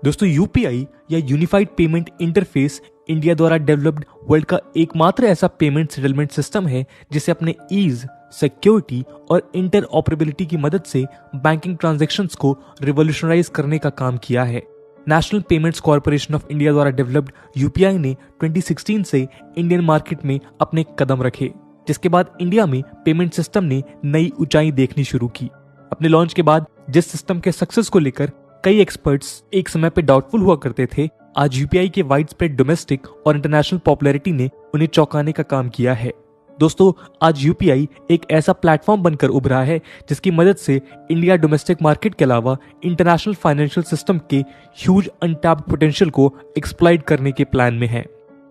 दोस्तों यूपीआई या unified payment interface India द्वारा डेवलप्ड वर्ल्ड का एकमात्र ऐसा पेमेंट सेटलमेंट सिस्टम है जिसे अपने ईज, सिक्योरिटी और इंटर ऑपरेबिलिटी की मदद से बैंकिंग ट्रांजैक्शंस को रिवोल्यूशनराइज करने का काम किया है। National payments corporation of India द्वारा डेवलप्ड यूपीआई ने 2016 से इंडियन मार्केट में अपने कदम रखे, जिसके बाद इंडिया में पेमेंट सिस्टम ने नई ऊंचाई देखनी शुरू की। अपने लॉन्च के बाद जिस सिस्टम के सक्सेस को लेकर कई एक्सपर्ट्स एक समय पे डाउटफुल हुआ करते थे, आज यूपीआई के वाइड स्प्रेड डोमेस्टिक और इंटरनेशनल पॉपुलैरिटी ने उन्हें चौंकाने का काम किया है। दोस्तों, आज यूपीआई एक ऐसा प्लेटफॉर्म बनकर उभरा है जिसकी मदद से इंडिया डोमेस्टिक मार्केट के अलावा इंटरनेशनल फाइनेंशियल सिस्टम के ह्यूज अनटैप्ड पोटेंशियल को एक्सप्लॉइट करने के प्लान में है।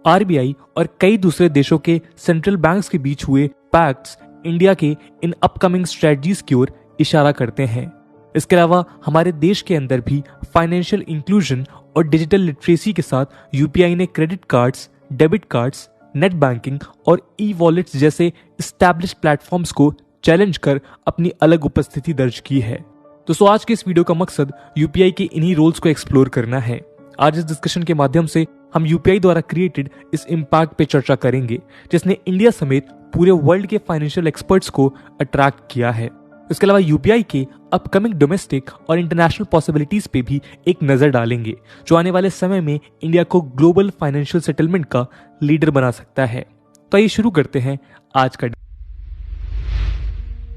आरबीआई और कई दूसरे देशों के सेंट्रल बैंक्स के बीच हुए पैक्ट्स इंडिया के इन अपकमिंग स्ट्रेटजीज की ओर इशारा करते हैं। इसके अलावा हमारे देश के अंदर भी फाइनेंशियल इंक्लूजन और डिजिटल लिटरेसी के साथ यूपीआई ने credit cards, debit cards, net banking और ई वॉलेट्स जैसे एस्टैब्लिश्ड प्लेटफॉर्म्स को चैलेंज कर अपनी अलग उपस्थिति दर्ज की है। दोस्तों, आज के इस वीडियो का मकसद यूपीआई के इन्हीं रोल्स को एक्सप्लोर करना है। आज इस डिस्कशन के माध्यम से हम यूपीआई द्वारा क्रिएटेड इस इम्पैक्ट पे चर्चा करेंगे जिसने इंडिया समेत पूरे वर्ल्ड के फाइनेंशियल एक्सपर्ट्स को अट्रैक्ट किया है। इसके अलावा यूपीआई के अपकमिंग डोमेस्टिक और इंटरनेशनल पॉसिबिलिटीज पे भी एक नजर डालेंगे जो आने वाले समय में इंडिया को ग्लोबल फाइनेंशियल सेटलमेंट का लीडर बना सकता है। तो आइए शुरू करते हैं आज का।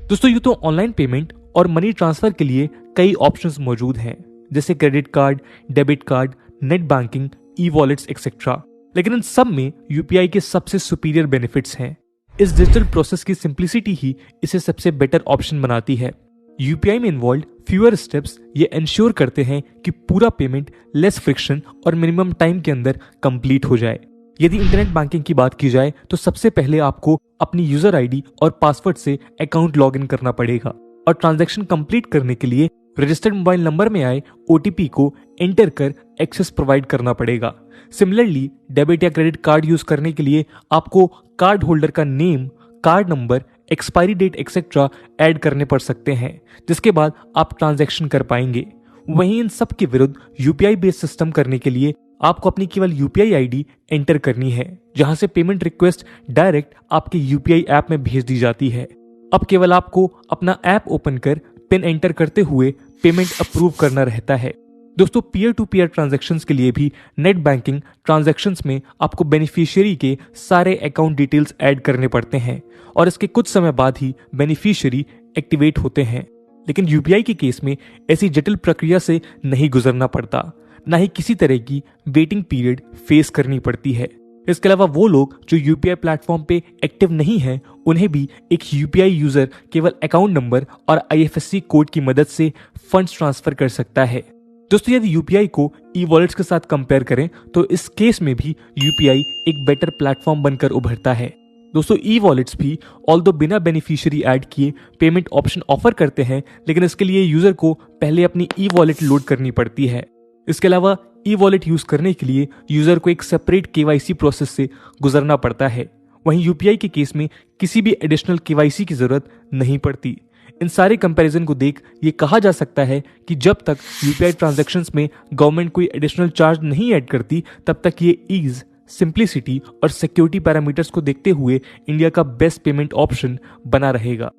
दोस्तों, यूं तो ऑनलाइन पेमेंट और मनी ट्रांसफर के लिए कई ऑप्शंस मौजूद हैं, जैसे credit card, debit card, net banking, e wallets etcetera. लेकिन इन सब में यूपीआई के सबसे सुपीरियर बेनिफिट्स हैं। इस डिजिटल प्रोसेस की सिंप्लिसिटी ही इसे सबसे बेटर ऑप्शन बनाती है। यूपीआई में इन्वॉल्व फ्यूअर स्टेप्स ये इंश्योर करते हैं कि पूरा पेमेंट लेस फ्रिक्शन और मिनिमम टाइम के अंदर कंप्लीट हो जाए। यदि इंटरनेट बैंकिंग की बात की जाए तो सबसे पहले आपको अपनी यूजर आईडी और पासवर्ड से अकाउंट लॉगिन करना पड़ेगा और ट्रांजैक्शन कंप्लीट करने के लिए रजिस्टर्ड मोबाइल नंबर में आए ओटीपी को एंटर कर एक्सेस प्रोवाइड करना पड़ेगा। सिमिलरली, डेबिट या क्रेडिट कार्ड यूज करने के लिए आपको कार्ड होल्डर का name, card number, expiry date etcetera add करने पड़ सकते हैं, जिसके बाद आप ट्रांजैक्शन कर पाएंगे। वहीं इन सब के विरुद्ध यूपीआई बेस्ड सिस्टम करने के लिए आपको अपनी केवल यूपीआई आईडी एंटर करनी है, जहां से पेमेंट रिक्वेस्ट डायरेक्ट आपके यूपीआई ऐप में भेज दी जाती है। अब केवल आपको अपना ऐप ओपन कर पिन एंटर करते हुए पेमेंट अप्रूव करना रहता है। दोस्तों, पीयर टू पीयर ट्रांजैक्शंस के लिए भी नेट बैंकिंग ट्रांजैक्शंस में आपको बेनिफिशियरी के सारे अकाउंट डिटेल्स ऐड करने पड़ते हैं और इसके कुछ समय बाद ही बेनिफिशियरी एक्टिवेट होते हैं। लेकिन यूपीआई के केस में ऐसी जटिल प्रक्रिया से नहीं गुजरना पड़ता, ना ही किसी तरह की वेटिंग पीरियड फेस करनी पड़ती है। इसके अलावा वो लोग जो यूपीआई प्लेटफॉर्म पे एक्टिव नहीं हैं, उन्हें भी एक यूपीआई यूजर केवल अकाउंट नंबर और आईएफएससी कोड की मदद से फंड्स ट्रांसफर कर सकता है। दोस्तों, यदि यूपीआई को ई वॉलेट्स के साथ कंपेयर करें तो इस केस में भी यूपीआई एक बेटर प्लेटफॉर्म बनकर उभरता है। दोस्तों, ई वॉलेट्स भी ऑल्दो बिना बेनिफिशियरी ऐड किए पेमेंट ऑप्शन ऑफर करते हैं, लेकिन इसके लिए यूजर को पहले अपनी ई वॉलेट लोड करनी पड़ती है। इसके अलावा ई वॉलेट यूज करने के लिए यूजर को एक सेपरेट केवाईसी प्रोसेस से गुजरना पड़ता है। वहीं यूपीआई के केस में किसी भी एडिशनल केवाईसी की जरूरत नहीं पड़ती। इन सारे कंपैरिजन को देख ये कहा जा सकता है कि जब तक यूपीआई ट्रांजैक्शंस में गवर्नमेंट कोई एडिशनल चार्ज नहीं ऐड करती, तब तक ये ईज, सिंप्लिसिटी और सिक्योरिटी पैरामीटर्स को देखते हुए इंडिया का बेस्ट पेमेंट ऑप्शन बना रहेगा।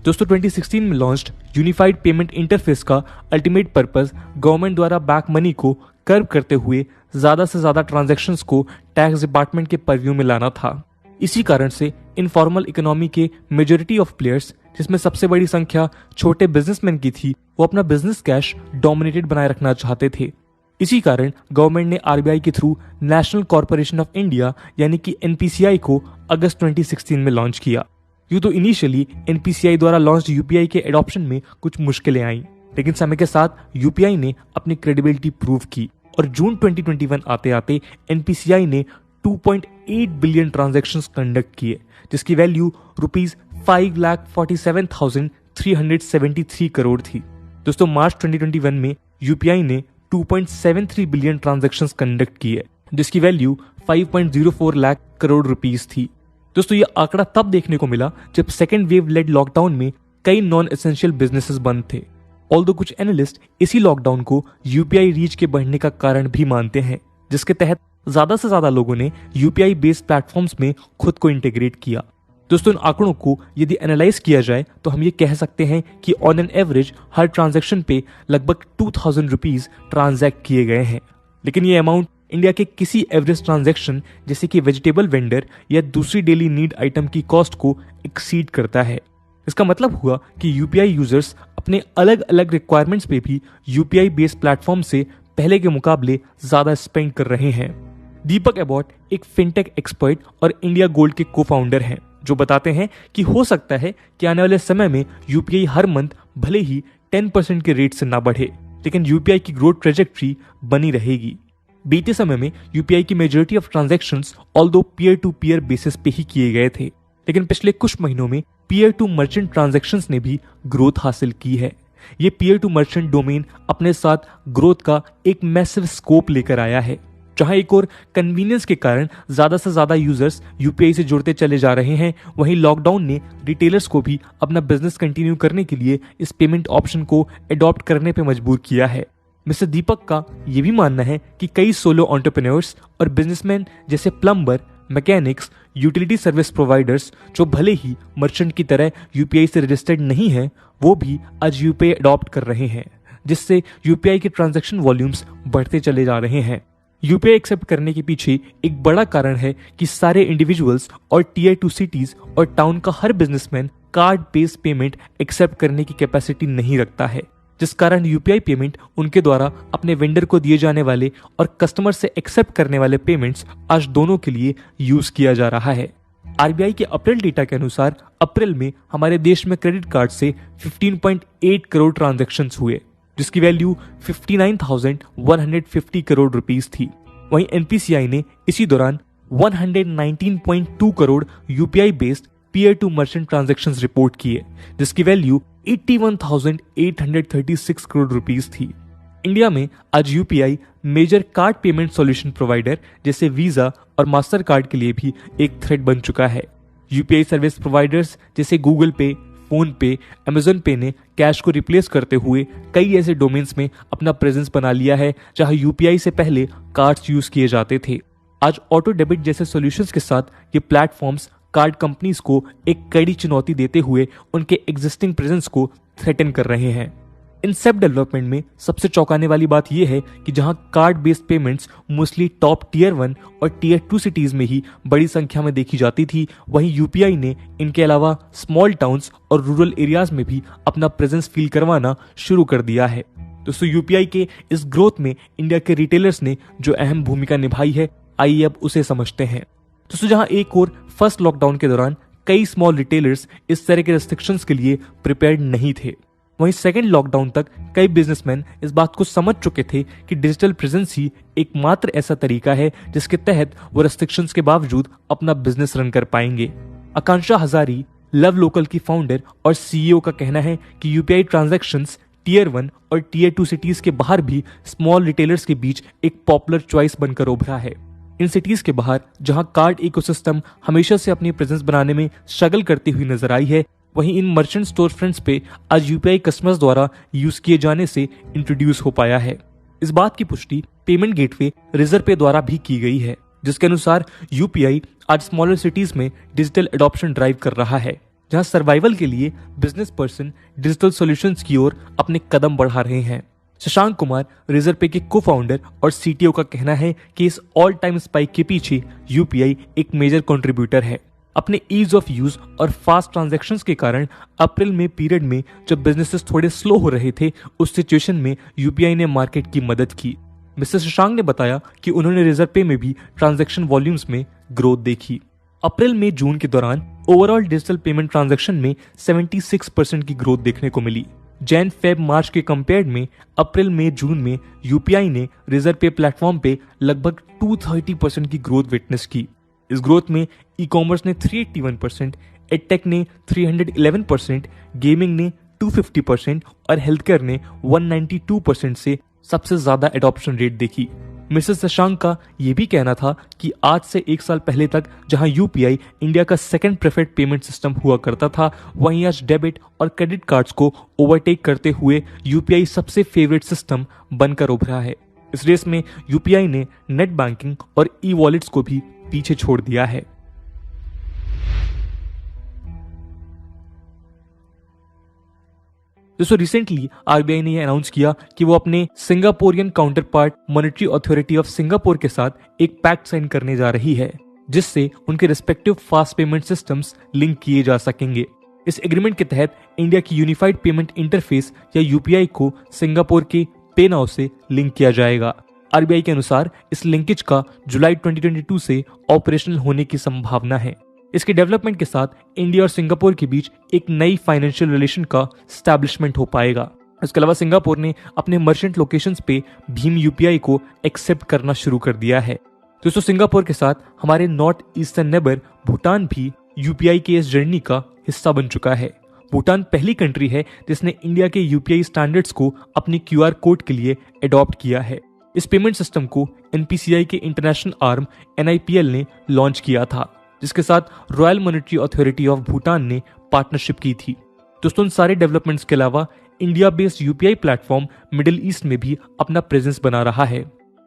दोस्तों, 2016 में लॉन्च्ड यूनिफाइड पेमेंट इंटरफेस का अल्टीमेट पर्पस गवर्नमेंट द्वारा बैक मनी को कर्व करते हुए ज्यादा से ज्यादा ट्रांजैक्शंस को टैक्स डिपार्टमेंट के परव्यू में लाना था। इसी कारण से इनफॉर्मल इकोनॉमी के मेजॉरिटी ऑफ प्लेयर्स, जिसमें सबसे बड़ी संख्या छोटे बिजनेसमैन की थी, वो अपना बिजनेस कैश डोमिनेटेड बनाए रखना चाहते थे। इसी कारण गवर्नमेंट ने आरबीआई के through national corporation of India यानी कि एनपीसीआई को अगस्त 2016 में लॉन्च किया। यूं तो इनिशियली एनपीसीआई द्वारा लॉन्च यूपीआई के एडॉप्शन में कुछ मुश्किलें आईं, लेकिन समय के साथ यूपीआई ने अपनी क्रेडिबिलिटी प्रूव की और जून 2021 आते आते एनपीसीआई ने 2.8 बिलियन ट्रांजैक्शंस कंडक्ट किए, जिसकी वैल्यू ₹5,47,373 करोड़ थी। दोस्तों, मार्च 2021 में यूपीआई ने 2.73 बिलियन ट्रांजैक्शंस कंडक्ट किए, जिसकी वैल्यू 5.04 लाख करोड़ रुपीस थी। दोस्तों, ये आंकड़ा तब देखने को मिला जब सेकेंड वेव लेड लॉकडाउन में कई नॉन एसेंशियल बिजनेसेस बंद थे ऑल्दो कुछ एनालिस्ट इसी लॉकडाउन को यूपीआई रीच के बढ़ने का कारण भी मानते हैं, जिसके तहत ज्यादा से ज्यादा लोगों ने यूपीआई बेस्ड प्लेटफॉर्म्स में खुद को इंटीग्रेट किया। दोस्तों, इन आंकड़ों को यदि एनालाइज किया जाए तो हम ये कह सकते हैं कि on an average her transaction पे लगभग 2000 रुपीज ट्रांजैक्ट किए गए हैं। लेकिन ये अमाउंट इंडिया के किसी एवरेज ट्रांजैक्शन जैसे कि वेजिटेबल वेंडर या दूसरी डेली नीड आइटम की कॉस्ट को एक्सीड करता है। इसका मतलब हुआ कि यूपीआई यूजर्स अपने अलग अलग रिक्वायरमेंट्स पे भी यूपीआई बेस्ड प्लेटफॉर्म से पहले के मुकाबले ज्यादा स्पेंड कर रहे हैं। दीपक एबॉट एक फिनटेक एक्सपर्ट और इंडिया गोल्ड के को फाउंडर हैं, जो बताते हैं कि हो सकता है कि आने वाले समय में यूपीआई हर मंथ भले ही 10% के रेट से ना बढ़े, लेकिन यूपीआई की ग्रोथ ट्रेजेक्ट्री बनी रहेगी। बीते समय में यूपीआई की majority of transactions although peer to peer basis पे ही किए गए थे, लेकिन पिछले कुछ महीनों में पीयर टू मर्चेंट ट्रांजैक्शंस ने भी ग्रोथ हासिल की है। ये पीयर टू मर्चेंट डोमेन अपने साथ ग्रोथ का एक मैसिव स्कोप लेकर आया है, जहां एक और कन्वीनियंस के कारण ज्यादा से ज्यादा यूजर्स यूपीआई से जुड़ते चले जा रहे हैं, वहीं लॉकडाउन ने रिटेलर्स को भी अपना बिजनेस कंटिन्यू करने के लिए इस पेमेंट ऑप्शन को अडॉप्ट करने पे मजबूर किया है। मिस्टर दीपक का यह भी मानना है कि कई सोलो एंटरप्रेन्योर्स और बिजनेसमैन जैसे plumber, mechanics, utility service providers, जो भले ही मर्चेंट की तरह यूपीआई से रजिस्टर्ड नहीं है, वो भी आज यूपीआई अडॉप्ट कर रहे हैं, जिससे यूपीआई के ट्रांजैक्शन वॉल्यूम्स बढ़ते चले जा रहे हैं। यूपीआई एक्सेप्ट करने के पीछे एक बड़ा कारण है कि सारे इंडिविजुअल्स और टीयर 2 सिटीज और टाउन का हर businessman card based payment accept करने की कैपेसिटी नहीं रखता है, जिस कारण यूपीआई पेमेंट उनके द्वारा अपने वेंडर को दिए जाने वाले और कस्टमर से एक्सेप्ट करने वाले पेमेंट्स आज दोनों के लिए यूज किया जा रहा है। आरबीआई के अप्रैल डेटा के अनुसार अप्रैल में हमारे देश में क्रेडिट कार्ड से 15.8 करोड़ ट्रांजैक्शंस हुए, जिसकी वैल्यू 59,150 करोड़ रुपीस थी। वहीं एनपीसीआई ने इसी दौरान 119.2 crore UPI based peer to merchant transactions report किए, जिसकी वैल्यू 81,836 करोड़ रुपीस थी। इंडिया में आज UPI major card payment solution provider जैसे वीजा और मास्टर कार्ड के लिए भी एक थ्रेट बन चुका है। यूपीआई सर्विस प्रोवाइडर्स जैसे Google Pay, PhonePe, Amazon Pay ने कैश को रिप्लेस करते हुए कई ऐसे डोमेन्स में अपना प्रेजेंस बना लिया है जहां यूपीआई से पहले कार्ड्स यूज किए जाते थे। आज ऑटो डेबिट जैसे सॉल्यूशंस के साथ ये प्लेटफॉर्म्स कार्ड कंपनीज को एक कड़ी चुनौती देते हुए उनके एग्जिस्टिंग प्रेजेंस को थ्रेटन कर रहे हैं। इन सब डेवलपमेंट में सबसे चौंकाने वाली बात यह है कि जहां card based payments mostly top tier 1 और टीयर 2 सिटीज में ही बड़ी संख्या में देखी जाती थी, वहीं यूपीआई ने इनके अलावा स्मॉल टाउन्स और रूरल एरियाज में भी अपना प्रेजेंस फील करवाना शुरू कर दिया है। दोस्तों, यूपीआई के इस ग्रोथ में इंडिया के रिटेलर्स ने जो अहम भूमिका निभाई है, आइए अब उसे समझते हैं। दोस्तों, जहां एक और फर्स्ट लॉकडाउन के दौरान कई स्मॉल रिटेलर्स इस तरह के रेस्ट्रिक्शंस के लिए प्रिपेयर्ड नहीं थे, वहीं सेकेंड लॉकडाउन तक कई बिजनेसमैन इस बात को समझ चुके थे कि डिजिटल प्रेजेंस ही एकमात्र ऐसा तरीका है जिसके तहत वो रेस्ट्रिक्शंस के बावजूद अपना बिजनेस रन कर पाएंगे। आकांक्षा हजारी, लव लोकल की फाउंडर और सीईओ का कहना है कि यूपीआई ट्रांजैक्शंस टीयर 1 और टीयर 2 सिटीज के बाहर भी स्मॉल रिटेलर्स के बीच एक पॉपुलर चॉइस बनकर उभरा है। इन सिटीज के बाहर जहां कार्ड इकोसिस्टम हमेशा से अपनी प्रेजेंस बनाने में स्ट्रगल करती हुई नजर आई है, वहीं इन मर्चेंट स्टोर फ्रंट्स पे आज यूपीआई कस्टमर्स द्वारा यूज किए जाने से इंट्रोड्यूस हो पाया है। इस बात की पुष्टि पेमेंट गेटवे रिजर्व पे द्वारा भी की गई है, जिसके अनुसार यूपीआई आज स्मॉलर सिटीज में डिजिटल एडॉप्शन ड्राइव कर रहा है, जहां सर्वाइवल के लिए बिजनेस पर्सन डिजिटल सॉल्यूशंस की ओर अपने कदम बढ़ा रहे हैं। शशांक कुमार, रिजर्व पे के को फाउंडर और सीटीओ का कहना है कि इस ऑल टाइम स्पाइक के पीछे यूपीआई एक मेजर कंट्रीब्यूटर है। अपने ईज ऑफ यूज और फास्ट ट्रांजैक्शंस के कारण अप्रैल में पीरियड में जब बिजनेसेस थोड़े स्लो हो रहे थे, उस सिचुएशन में यूपीआई ने मार्केट की मदद की। मिस्टर शशांक ने बताया कि उन्होंने रिजर्व पे में भी ट्रांजैक्शन वॉल्यूम्स में ग्रोथ देखी। अप्रैल में जून के दौरान ओवरऑल डिजिटल पेमेंट ट्रांजैक्शन में 76% की ग्रोथ देखने को मिली। जैन फेब मार्च के कंपेयर में अप्रैल में जून में यूपीआई ने रिजर्व पे प्लेटफॉर्म पे लगभग 230% की ग्रोथ विटनेस की। इस ग्रोथ में ई कॉमर्स ने 381%, एडटेक ने 311%, गेमिंग ने 250% और हेल्थ केयर ने 192% से सबसे ज्यादा एडॉप्शन रेट देखी। मिसेस शशांक का यह भी कहना था कि आज से 1 साल पहले तक जहां यूपीआई इंडिया का सेकंड प्रेफर्ड पेमेंट सिस्टम हुआ करता था, वहीं आज डेबिट और क्रेडिट कार्ड्स को ओवरटेक करते हुए यूपीआई सबसे फेवरेट सिस्टम बनकर उभरा है। इस रेस में यूपीआई ने नेट बैंकिंग और ई वॉलेट्स को भी पीछे छोड़ दिया है। दोस्तों रिसेंटली आरबीआई ने यह अनाउंस किया कि वो अपने Singaporean counter part monetary authority of Singapore के साथ एक पैक्ट साइन करने जा रही है, जिससे उनके respective fast payment systems link किए जा सकेंगे। इस एग्रीमेंट के तहत इंडिया की यूनिफाइड पेमेंट इंटरफेस या यूपीआई को सिंगापुर के पे नाउ से लिंक किया जाएगा। आरबीआई के अनुसार इस लिंकेज का जुलाई 2022 से ऑपरेशनल होने की संभावना है। इसके डेवलपमेंट के साथ इंडिया और सिंगापुर के बीच एक नई फाइनेंशियल रिलेशन का स्टैब्लिशमेंट हो पाएगा। इसके अलावा सिंगापुर ने अपने मर्चेंट लोकेशंस पे भीम यूपीआई को एक्सेप्ट करना शुरू कर दिया है। दोस्तों सिंगापुर के साथ हमारे नॉर्थ ईस्टर्न नेबर भूटान भी यूपीआई के इस जर्नी का हिस्सा बन चुका है। भूटान पहली कंट्री है जिसने इंडिया के यूपीआई स्टैंडर्ड्स को अपनी क्यूआर कोड के लिए अडॉप्ट किया है। इस पेमेंट सिस्टम को एनपीसीआई के इंटरनेशनल आर्म एनआईपीएल ने लॉन्च किया था, जिसके साथ royal monetary authority of Bhutan ने पार्टनरशिप की थी। दोस्तों इन सारे डेवलपमेंट्स के अलावा India based UPI platform middle east में भी अपना प्रेजेंस बना रहा है।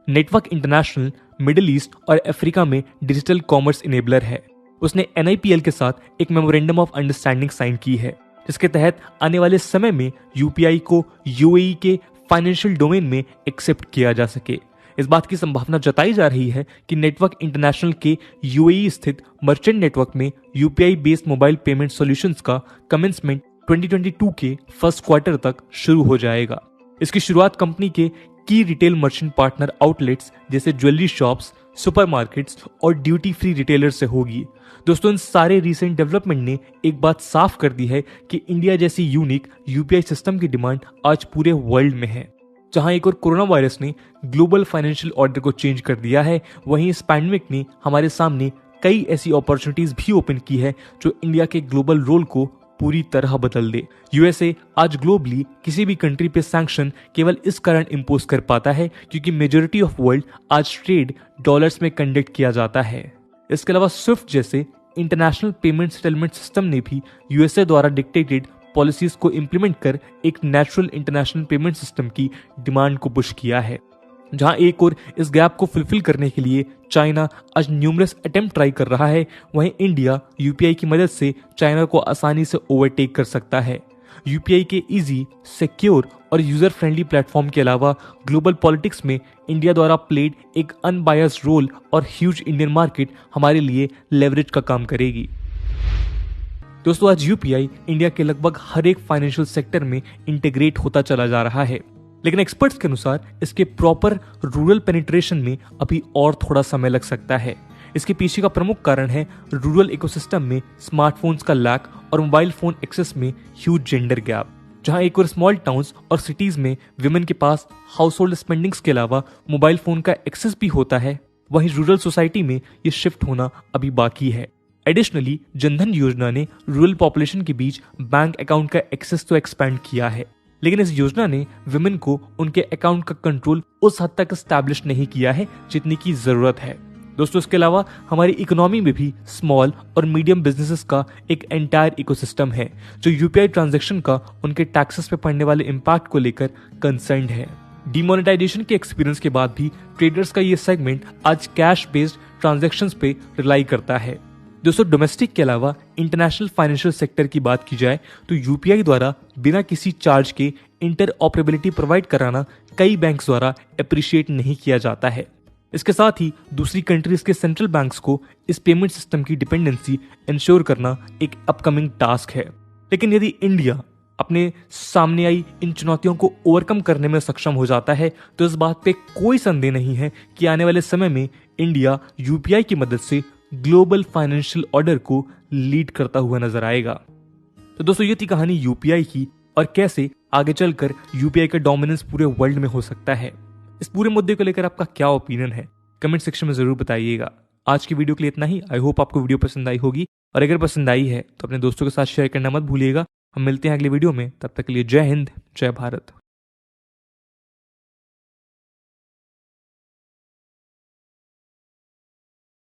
नेटवर्क इंटरनेशनल मिडिल ईस्ट और अफ्रीका में डिजिटल कॉमर्स इनेबलर है। उसने एनआईपीएल के साथ एक मेमोरेंडम ऑफ अंडरस्टैंडिंग साइन की है, जिसके तहत आने वाले समय में यूपीआई को यूएई के फाइनेंशियल डोमेन में एक्सेप्ट किया जा सके। इस बात की संभावना जताई जा रही है कि नेटवर्क इंटरनेशनल के यूएई स्थित मर्चेंट नेटवर्क में UPI based mobile payment solutions का कमेंसमेंट 2022 के फर्स्ट क्वार्टर तक शुरू हो जाएगा। इसकी शुरुआत कंपनी के की रिटेल मर्चेंट पार्टनर आउटलेट्स जैसे ज्वेलरी शॉप्स, सुपरमार्केट्स और ड्यूटी फ्री रिटेलर से होगी। दोस्तों इन सारे रीसेंट डेवलपमेंट ने एक बात साफ कर दी है कि इंडिया जैसी यूनिक यूपीआई सिस्टम की डिमांड आज पूरे वर्ल्ड में है। जहां एक और कोरोना वायरस ने ग्लोबल फाइनेंशियल ऑर्डर को चेंज कर दिया है, वहीं इस पैंडेमिक ने हमारे सामने कई ऐसी अपॉर्चुनिटीज भी ओपन की है जो इंडिया के ग्लोबल रोल को पूरी तरह बदल दे। यूएसए आज ग्लोबली किसी भी कंट्री पे सैंक्शन केवल इस कारण इंपोज कर पाता है क्योंकि मेजॉरिटी ऑफ वर्ल्ड आज ट्रेड डॉलर्स में कंडक्ट किया जाता है। इसके अलावा स्विफ्ट जैसे इंटरनेशनल पेमेंट सेटलमेंट सिस्टम ने भी यूएसए द्वारा डिक्टेटेड पॉलिसीज को इंप्लीमेंट कर एक नेचुरल इंटरनेशनल पेमेंट सिस्टम की डिमांड को पुश किया है। जहां एक और इस गैप को फुलफिल करने के लिए चाइना आज न्यूमरस अटेम्प्ट ट्राई कर रहा है, वहीं इंडिया यूपीआई की मदद से चाइना को आसानी से ओवरटेक कर सकता है। यूपीआई के इजी, सिक्योर और यूजर फ्रेंडली प्लेटफॉर्म के अलावा ग्लोबल पॉलिटिक्स में इंडिया द्वारा प्लेड एक अनबायस्ड रोल और ह्यूज इंडियन मार्केट हमारे लिए लेवरेज का काम करेगी। दोस्तों आज यूपीआई इंडिया के लगभग हर एक फाइनेंशियल सेक्टर में इंटीग्रेट होता चला जा रहा है, लेकिन एक्सपर्ट्स के अनुसार इसके प्रॉपर रूरल पेनिट्रेशन में अभी और थोड़ा समय लग सकता है। इसके पीछे का प्रमुख कारण है रूरल इकोसिस्टम में स्मार्टफोन्स का लैक और मोबाइल फोन एक्सेस में ह्यूज जेंडर गैप। जहां एक और स्मॉल टाउन्स और सिटीज में विमेन के पास हाउस होल्ड स्पेंडिंग्स के अलावा मोबाइल फोन का एक्सेस भी होता है, वहीं रूरल सोसाइटी में ये शिफ्ट होना अभी बाकी है। एडिशनली जनधन योजना ने रूरल पॉपुलेशन के बीच बैंक अकाउंट का एक्सेस तो एक्सपैंड किया है, लेकिन इस योजना ने विमेन को उनके अकाउंट का कंट्रोल उस हद तक एस्टैब्लिश नहीं किया है जितनी की जरूरत है। दोस्तों इसके अलावा हमारी इकोनॉमी में भी स्मॉल और मीडियम बिजनेसेस का एक एंटायर इकोसिस्टम है जो यूपीआई ट्रांजैक्शन का उनके टैक्सेस पे पड़ने वाले इम्पैक्ट को लेकर कंसर्न्ड है। डिमोनेटाइजेशन के एक्सपीरियंस के बाद भी ट्रेडर्स का ये सेगमेंट आज कैश बेस्ड ट्रांजैक्शंस पे रिलाई करता है। दोस्तों डोमेस्टिक के अलावा इंटरनेशनल फाइनेंशियल सेक्टर की बात की जाए तो यूपीआई द्वारा बिना किसी चार्ज के इंटर ऑपरेबिलिटी प्रोवाइड कराना कई बैंक्स द्वारा अप्रिशिएट नहीं किया जाता है। इसके साथ ही दूसरी कंट्रीज के सेंट्रल बैंक्स को इस पेमेंट सिस्टम की डिपेंडेंसी इंश्योर करना एक अपकमिंग टास्क है। लेकिन यदि इंडिया अपने सामने आई इन चुनौतियों को ओवरकम करने में सक्षम हो जाता है तो इस बात पे कोई संदेह नहीं है कि आने वाले समय में इंडिया यूपीआई की मदद से ग्लोबल फाइनेंशियल ऑर्डर को लीड करता हुआ नजर आएगा। तो दोस्तों ये थी कहानी यूपीआई की और कैसे आगे चलकर यूपीआई का डोमिनेंस पूरे वर्ल्ड में हो सकता है। इस पूरे मुद्दे को लेकर आपका क्या ओपिनियन है कमेंट सेक्शन में जरूर बताइएगा। आज की वीडियो के लिए इतना ही। आई होप आपको वीडियो पसंद आई होगी और अगर पसंद आई है तो अपने दोस्तों के साथ शेयर करना मत भूलिएगा। हम मिलते हैं अगली वीडियो में, तब तक के लिए जय हिंद, जय भारत।